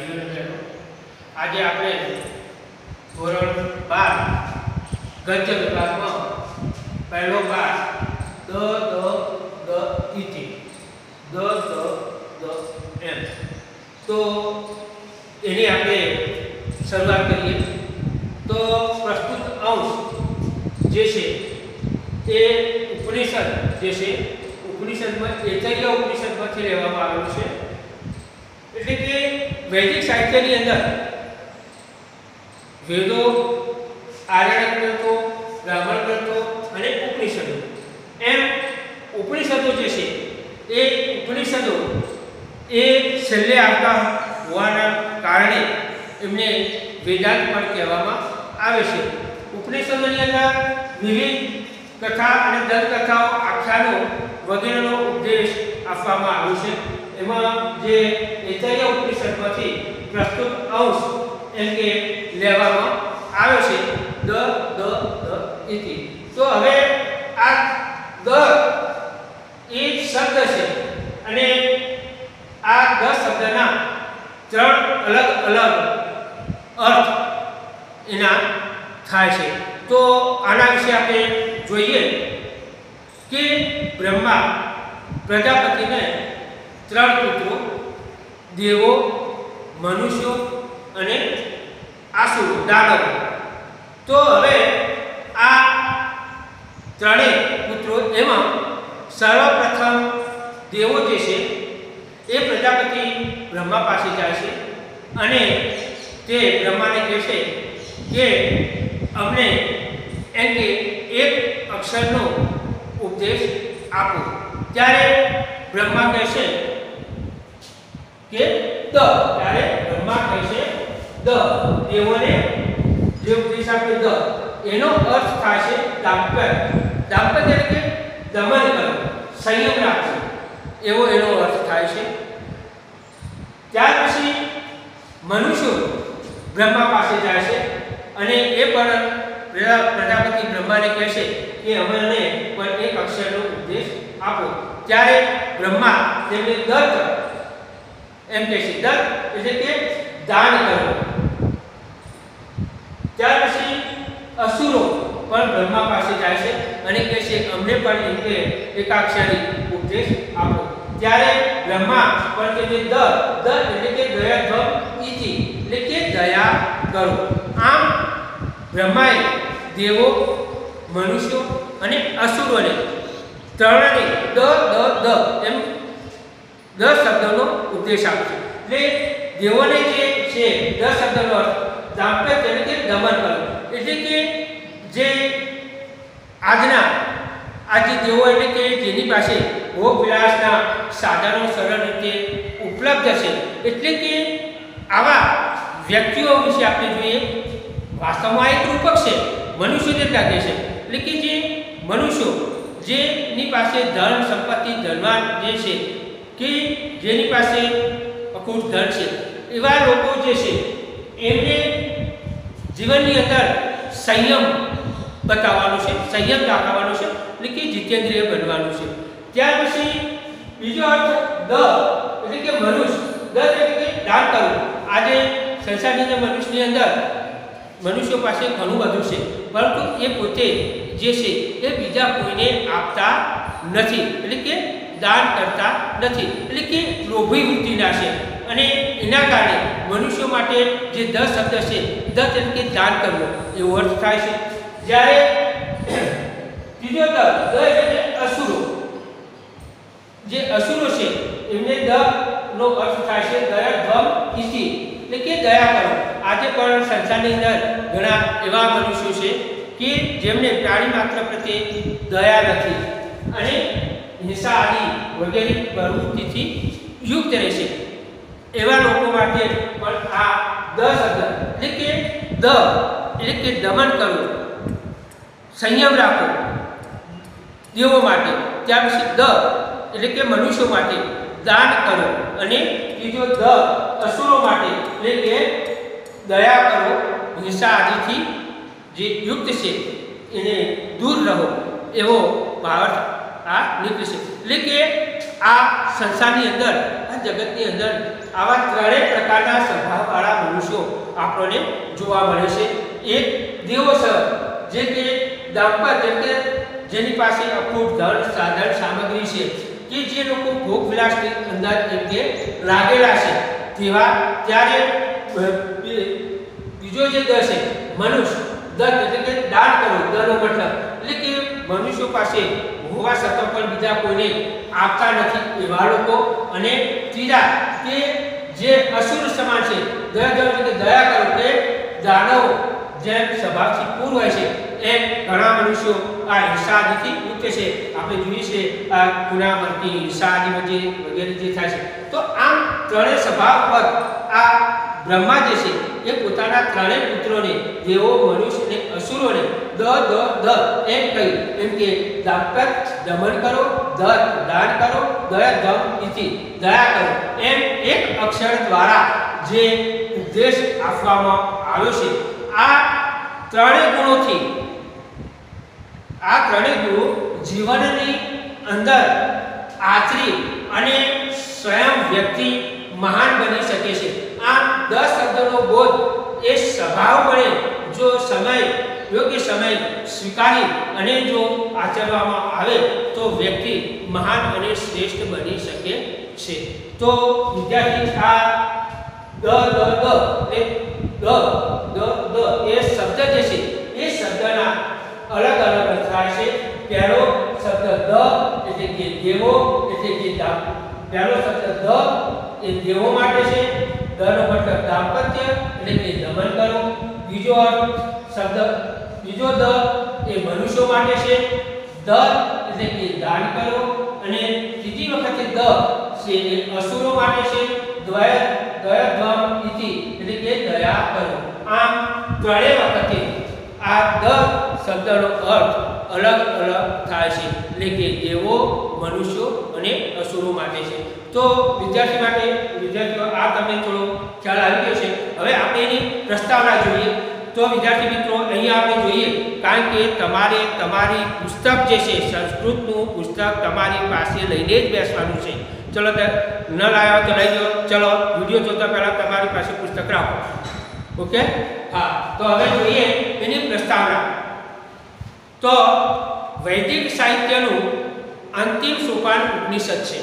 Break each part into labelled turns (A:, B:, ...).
A: આજે આપણે ધોરણ 12 ગદ્ય વિભાગમાં પહેલો પાઠ દ ઇતિ એમ તો એની આપણે શરૂઆત કરીએ તો પ્રસ્તુત અંશ જે છે એ ઉપનિષદ જે છે ઉપનિષદમાં એતૈય ઉપનિષદમાંથી લેવામાં આવેલું છે એટલે કે વૈદિક સાહિત્યની અંદર વેદો આર્યણ ગ્રંથો બ્રાહ્મણ ગ્રંથો અને ઉપનિષદો એમ ઉપનિષદો જે છે એ ઉપનિષદો એ છેલ્લે આવતા હોવાના કારણે એમને વેદાંત પણ કહેવામાં આવે છે ઉપનિષદોની અંદર વિવિધ કથા અને દંતકથાઓ આખ્યાનો વગેરેનો ઉપદેશ આપવામાં આવ્યો છે એમાં જે એતૈય ઉપનિષદમાંથી પ્રસ્તુત અંશ એમ કે લેવામાં આવે છે દ ઇતિ તો હવે આ દ એ શબ્દ છે અને આ દ શબ્દના ત્રણ અલગ અલગ અર્થ એના થાય છે તો આના વિશે આપણે જોઈએ કે બ્રહ્મા પ્રજાપતિને ત્રણ પુત્રો દેવો મનુષ્યો અને આસુરો દાનવો તો હવે આ ત્રણેય પુત્રો એમાં સર્વપ્રથમ દેવો જે છે એ પ્રજાપતિ બ્રહ્મા પાસે જાય છે અને તે બ્રહ્માને કહે છે કે અમને એમ કે એક અક્ષરનો ઉપદેશ આપો ત્યારે બ્રહ્મા કહે છે કે દ ત્યારે બ્રહ્મા કહે છે દ દેવોને જે ઉપદેશ આપે દ એનો અર્થ થાય છે દાંપત્ય દાંપત્ય એટલે કે દમન કરવું સંયમ રાખવું એવો એનો અર્થ થાય છે ત્યાર પછી મનુષ્યો બ્રહ્મા પાસે જાય છે અને એ પણ પ્રજાપતિ બ્રહ્માને કહે છે કે અમને પણ એક અક્ષરનો ઉપદેશ આપો ત્યારે બ્રહ્મા તેમને દત્ત એમ કહે છે દત્ત એટલે કે દાન કરો ત્યાર પછી અસુરો પણ બ્રહ્મા પાસે જાય છે અને કહે છે અમને પણ એમ કે એકાક્ષરી ઉપદેશ આપો ત્યારે બ્રહ્મા પણ કહે છે દ એટલે કે દયા ઇતિ એટલે કે દયા કરો આમ બ્રહ્માએ દેવો મનુષ્યો અને અસુરોને ત્રણને દ એમ 10 શબ્દોનો ઉપદેશ આપ્યો એટલે દેવોને જે છે 10 શબ્દનો અર્થ દાંપત્ય એટલે કે દમન કરવું એટલે કે જે આજના આજે દેવો એટલે કે જેની પાસે ભોગ વિલાસના સાધનો સરળ રીતે ઉપલબ્ધ છે એટલે કે આવા વ્યક્તિઓ વિશે આપણે જોઈએ વાસ્તવમાં એક રૂપક છે મનુષ્ય જેટલા કહે છે એટલે કે જે મનુષ્યો જેની પાસે ધન સંપત્તિ ધનવાન જે છે કે જેની પાસે અખૂટ ધન છે એવા લોકો જે છે એમને જીવનની અંદર સંયમ બતાવવાનો છે સંયમ દાખવવાનો છે એટલે કે જીતેન્દ્રિય બનવાનું છે ત્યાર પછી બીજો અર્થ દ એટલે કે મનુષ્ય દ એટલે કે દાન કરવું આજે સંસારની અંદર મનુષ્યની અંદર મનુષ્યો પાસે ઘણું બધું છે પરંતુ એ પોતે જે છે એ બીજા કોઈને આપતા નથી એટલે કે દાન કરતા નથી એટલે કે લોભી વૃત્તિના છે અને એના કારણે મનુષ્યો માટે જે 10 શબ્દ છે દ એટલે કે દાન કરવું એવો અર્થ થાય છે જ્યારે ત્રીજો દ એટલે અસુરો જે અસુરો છે એમને દ નો અર્થ થાય છે દયા ઇતિ એટલે કે દયા કરો આજે પણ સંસારની અંદર ઘણા એવા મનુષ્યો છે કે જેમને પ્રાણી માત્ર પ્રત્યે દયા નથી અને હિંસા આદિ વગેરે પ્રવૃત્તિથી યુક્ત રહે છે એવા લોકો માટે પણ આ દ શબ્દ એટલે કે દમન કરવું સંયમ રાખો દેવો માટે ત્યાર પછી દ એટલે કે મનુષ્યો માટે દાન કરો અને ત્રીજો દ અસુરો માટે એટલે કે દયા કરો હિંસા આદિથી જે યુક્ત છે એને દૂર રહો એવો ભાવાર્થ આ નીકળે છે એટલે કે આ સંસારની અંદર આ જગતની અંદર આવા ત્રણેય પ્રકારના સ્વભાવવાળા મનુષ્યો આપણને જોવા મળે છે. એક દેવોસર, જે કે દાંપત્ય, જેમ કે જેની પાસે અખૂટ ધન સાધન સામગ્રી છે, કે જે લોકો ભોગ વિલાસની અંદર એમ કે લાગેલા છે તેવા. ત્યારે બીજો જે દ છે મનુષ્ય, દત્ત એટલે કે દાન કરો, દનો મતલબ એટલે કે મનુષ્યો પાસે હોવા છતાં પણ બીજા કોઈને આપતા નથી એવા લોકો. અને ત્રીજા કે જે અસુર સમાન છે, દયા કરો કે દાનવ જેમ સ્વભાવથી પૂર્વ હોય છે એમ ઘણા મનુષ્યો આ હિંસાથી મુક્ત છે. આપણે જોઈએ છે આ ગુનામતી હિંસાની વગેરે જે થાય છે. તો આમ ત્રણેય સ્વભાવ પર આ બ્રહ્મા જે છે એ પોતાના ત્રણેય પુત્રોને, દેવો, મનુષ્ય અને અસુરોને દ એમ કહ્યું, એમ કે દાંપત્ય દમન કરો, દાન કરો, દયા કરો, એમ એક અક્ષર દ્વારા જે ઉપદેશ આપવામાં આવ્યો છે. આ ત્રણેય ગુણો જીવનની અંદર આચરી અને સ્વયં વ્યક્તિ મહાન બની શકે છે. આમ 10 શબ્દોનો બોધ એ સ્વભાવપણે જો યોગ્ય સમય સ્વીકારી અને જો આચરવામાં આવે તો વ્યક્તિ મહાન અને શ્રેષ્ઠ બની શકે છે. તો વિદ્યાર્થી આ એ શબ્દ જે છે એ શબ્દના અલગ અલગ અર્થ થાય છે. પહેલો શબ્દ એટલે કે દેવો, એટલે કે પહેલો શબ્દ એ દેવો માટે છે. દનો મતલબ દાંપત્ય એટલે કે દમન કરો. બીજો દ એ મનુષ્યો માટે છે. એટલે કે દાન કરો. અને ત્રીજી વખતે દ છે એ અસુરો માટે છે. એટલે કે દયા કરો. આમ ત્રણેય વખતે આ દ શબ્દનો અર્થ અલગ અલગ થાય છે, એટલે કે દેવો, મનુષ્યો અને અસુરો માટે છે. તો વિદ્યાર્થીઓ આ તમને થોડો ખ્યાલ આવી ગયો છે. હવે આપણે એની પ્રસ્તાવના જોઈએ. તો વિદ્યાર્થી મિત્રો અહીંયા આપણે જોઈએ, કારણ કે તમારે તમારી પુસ્તક જે છે સંસ્કૃતનું પુસ્તક તમારી પાસે લઈને જ બેસવાનું છે. ચલો ન લાવ્યા તો લઈ જાઓ. ચલો વિડીયો જોતા પહેલા તમારી પાસે પુસ્તક રાખો. ઓકે, હા. તો હવે જોઈએ એની પ્રસ્તાવના. તો વૈદિક સાહિત્યનું અંતિમ સોપાન ઉપનિષદ છે.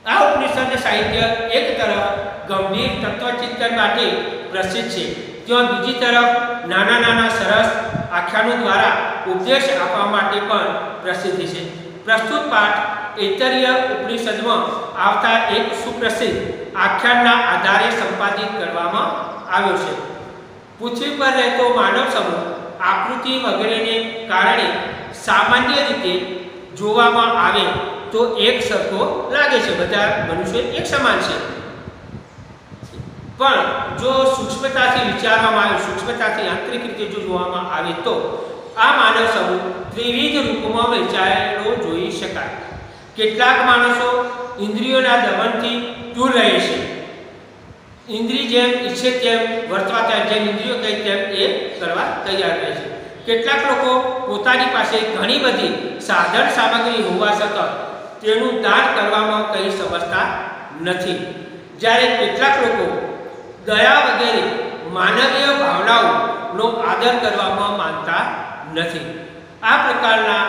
A: આ ઉપનિષદ સાહિત્ય એક તરફ ગંભીર તત્વચિંતન માટે પ્રસિદ્ધ છે, ત્યાં બીજી તરફ નાના સરસ આખ્યાનો દ્વારા ઉપદેશ આપવા માટે પણ પ્રસિદ્ધ છે. પ્રસ્તુત પાઠ ઐતરેય ઉપનિષદમાં આવતા એક સુપ્રસિદ્ધ આખ્યાનના આધારે સંપાદિત કરવામાં આવ્યો છે. પૃથ્વી પર રહેતો માનવ સમૂહ આકૃતિ વગેરેને કારણે સામાન્ય રીતે જોવામાં આવે તો એક સરખો લાગે છે, બધા મનુષ્ય એક સમાન છે. પણ જો સૂક્ષ્મતાથી વિચારવામાં આવે, સૂક્ષ્મતાથી આંતરિક રીતે જો જોવામાં આવે તો આ માનવ સમૂહ ત્રિવિધ રૂપમાં વહેંચાયેલો જોઈ શકાય. કેટલાક માણસો ઇન્દ્રિયોના દમનથી દૂર રહે છે. ઇન્દ્રિય જેમ ઈચ્છે તેમ વર્તવા તૈયાર, જેમ ઇન્દ્રિયો કહે તેમ એ કરવા તૈયાર રહે છે. કેટલાક લોકો પોતાની પાસે ઘણી બધી સાધન સામગ્રી હોવા છતાં તેનું દાન કરવામાં કંઈ સમજતા નથી. જ્યારે કેટલાક લોકો દયા વગેરે માનવીય ભાવનાઓનો આદર કરવામાં માનતા નથી. આ પ્રકારના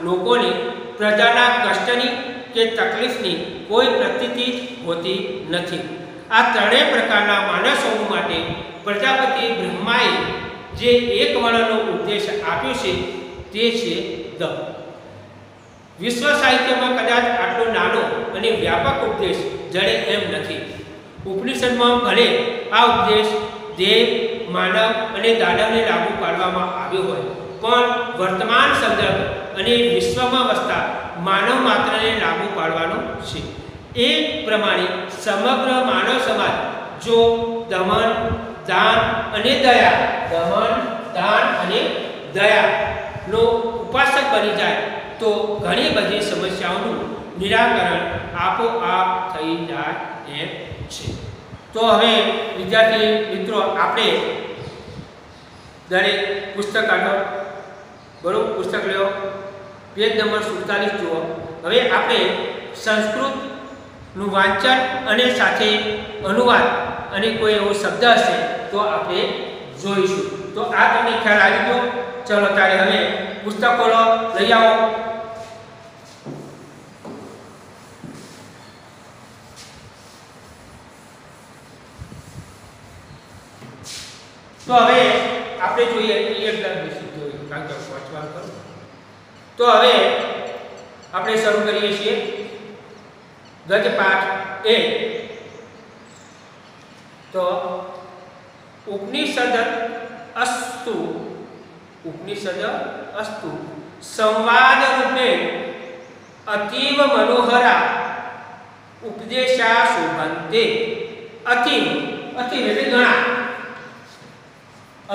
A: લોકોને પ્રજાના કષ્ટની કે તકલીફની કોઈ પ્રતીતિ હોતી નથી. આ ત્રણેય પ્રકારના માનવ સમૂહ માટે પ્રજાપતિ બ્રહ્માએ જે એક વર્ણનો ઉપદેશ આપ્યો છે તે છે દ. વિશ્વ સાહિત્યમાં કદાચ આટલો નાનો અને વ્યાપક ઉપદેશ જડે એમ નથી. ઉપનિષદમાં ભલે આ ઉપદેશ દેવ, માનવ અને દાનવને લાગુ પાડવામાં આવ્યો હોય, પણ વર્તમાન સંદર્ભ અને વિશ્વમાં વસતા માનવ માત્રને લાગુ પાડવાનો છે. એ પ્રમાણે સમગ્ર માનવ સમાજ જો દમન, દાન અને દયાનો ઉપાસક બની જાય તો ઘણી બધી સમસ્યાઓનું નિરાકરણ આપોઆપ થઈ જાય એમ છે. તો હવે વિદ્યાર્થી મિત્રો આપણે દરેક પુસ્તક કાઢો, બરોબર? પુસ્તક લ્યો, પેજ નંબર 47 જુઓ. હવે આપણે સંસ્કૃત નું વાંચન અને સાથે અનુવાદ અને કોઈ એવો શબ્દ હશે તો આપણે જોઈશું. તો આ તમને ખ્યાલ આવી ગયો. ચલો તારે હવે પુસ્તકો લઈ આવો. તો હવે આપણે જોઈએ એકદમ બેસિક જોઈએ કારણ કે વાંચવાનું કરું. તો હવે આપણે શરૂ કરીએ છીએ ગદ્ય પાઠ 1. તો ઉપનિષદ અસ્તુ સંવાદ રૂપે અતીવ મનોહરા ઉપદેશા શોભંતે. અતીવ એટલે ઘણા,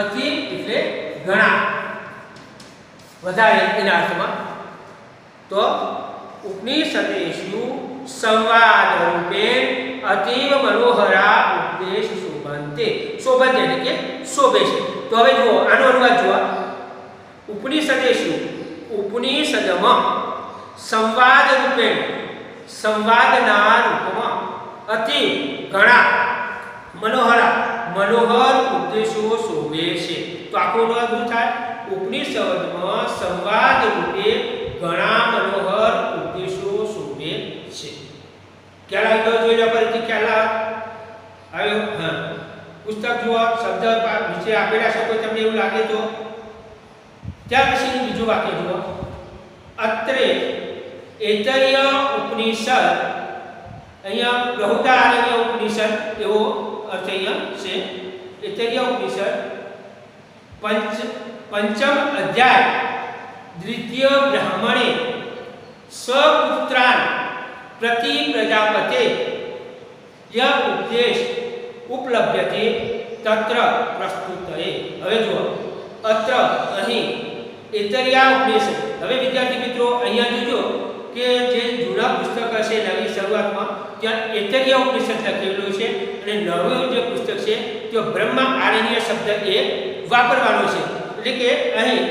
A: અતીવ એટલે ઘણા, વધારે એના અર્થમાં. તો ઉપનિષદેષુ સંવાદ રૂપે અતીવ મનોહરા ઉપદેશ શોભંતે. શોભંતે એટલે કે શોભે છે. તો હવે જુઓ આનો અનુવાદ જુઓ. ઉપનિષદેષુ ઉપનિષદમાં સંવાદ રૂપે સંવાદના રૂપમાં અતિ ઘણા મનોહર ઉપદેશો શોભે છે. તો આખો અનુવાદ શું થાય? ઉપનિષદમાં સંવાદ રૂપે ઘણા મનોહર ઉપદેશો શોભે છે. ખ્યાલ આવ્યો? જોઈ લો ફરીથી ખ્યાલ આવ્યો? હા. પુસ્તક જુઓ, શબ્દ નીચે આપેલા છે, કોઈ તમને એવું લાગે તો. ત્યાર પછી બીજું વાક્ય જુઓ. અત્રે એતર્ય ઉપનિષદ, અહીંયા બૃહદારણ્ય ઉપનિષદ એવો અર્થ અહીંયા છે. એતર્ય ઉપનિષદ પંચમ અધ્યાય દ્વિતીય બ્રાહ્મણે સ્વપુત્રાન પ્રતિ પ્રજાપતે ય ઉપદેશ ઉપલભ્યતે તત્ર પ્રસ્તુતએ. હવે જુઓ, અત્ર અહીં એતર્યા ઉપનિષદ. હવે વિદ્યાર્થી મિત્રો અહીંયા જોજો કે જે જૂના પુસ્તક હશે નવી શરૂઆતમાં ત્યાં એતર્યા ઉપનિષદ લખેલું છે અને નવું જે પુસ્તક છે ત્યાં બ્રહ્મ આરણ્ય શબ્દ એ વાપરવાનો છે. એટલે કે અહીં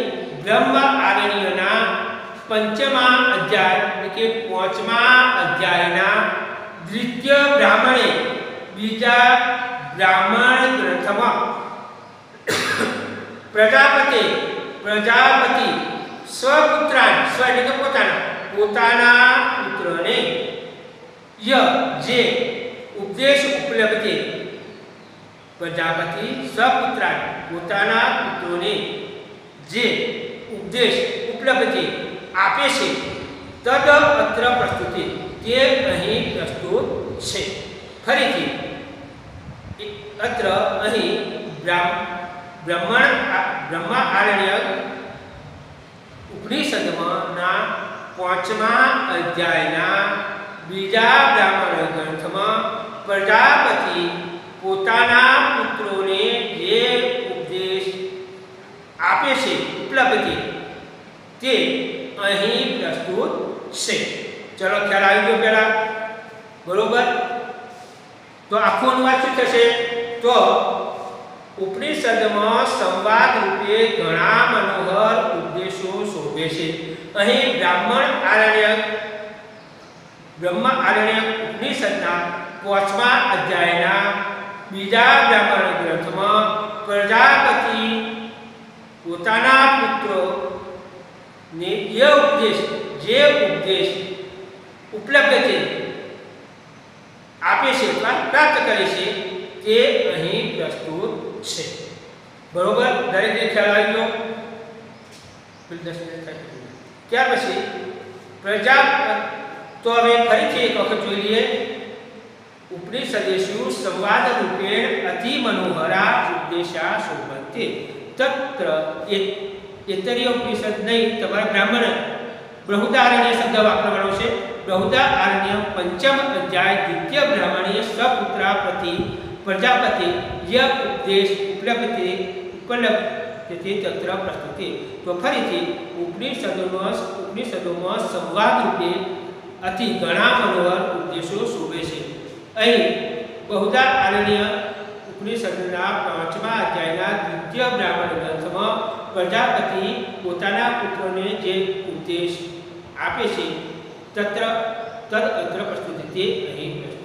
A: બ્રહ્મ આરણ્યના પંચમા અધ્યાય એટલે કે 5મા અધ્યાયના દ્વિતીય બ્રાહ્મણે બીજા બ્રાહ્મણ ગ્રંથમાં પ્રજાપતિ સ્વપુત્રાન, સ્વ એટલે કે પોતાના પુત્રને ય જે ઉપદેશ ઉપલબ્ધિ, પ્રજાપતિ સ્વપુત્રાન પોતાના પુત્રોને જે ઉપદેશ ઉપલબ્ધિ આપે છે તદ અત્ર પ્રસ્તુતિ તે અહીં પ્રસ્તુત છે. ફરીથી અત્ર અહીં બ્રહ્મારણ્ય ઉપનિષદમાંના 5મા અધ્યાયના બીજા બ્રાહ્મણ ગ્રંથમાં પ્રજાપતિ પોતાના પુત્રોને જે ઉપદેશ આપે છે ઉપલબ્ધિ તે અહીં પ્રસ્તુત છે. ચલો ખ્યાલ આવી ગયો પહેલા? બરોબર. તો આખું અનુવાદ શું થશે? તો ઉપનિષદમાં સંવાદ રૂપે ઘણા મનોહર ઉપદેશો શોભે છે. અહીં બ્રહ્મ આરણ્ય ઉપનિષદના 5મા અધ્યાયના બીજા બ્રાહ્મણ ગ્રંથમાં પ્રજાપતિ પોતાના પુત્રોને જે ઉપદેશ ઉપલબ્ધ આપે છે અથવા પ્રાપ્ત કરે છે તે અહીં પ્રસ્તુત છે. બરોબર? દરેકને ખ્યાલ આવી ગયો? 10 મિનિટ થાય. ત્યાર પછી તો હવે ફરીથી એક વખત જોઈ લઈએ. ઉપનિષદેષુ સંવાદ રૂપેણ અતિ મનોહરા ઉપદેશા શોભંતે. તત્ર એતર્ય ઉપનિષદ નહીં, તમારા બ્રાહ્મણ બૃહદારણ્ય શબ્દ વાપરવાનો છે. બૃહદારણ્ય 5મ અધ્યાય દ્વિતીય બ્રાહ્મણીય સપુત્રા પ્રતિ પ્રજાપતિ ય ઉપદેશ ઉપલબ્ધિ તત્ર પ્રસ્તુતિ. તો ફરીથી ઉપનિષદોમાં સંવાદ રૂપે અતિ ઘણા મનોહર ઉપદેશો શોભે છે. અહીં બૃહદારણ્ય ઉપનિષદના 5મા અધ્યાયના દ્વિતીય બ્રાહ્મણ ગ્રંથમાં પ્રજાપતિ પોતાના પુત્રોને જે ઉપદેશ આપે છે તત્ર તદ અત્ર પ્રસ્તુતિ તે અહીં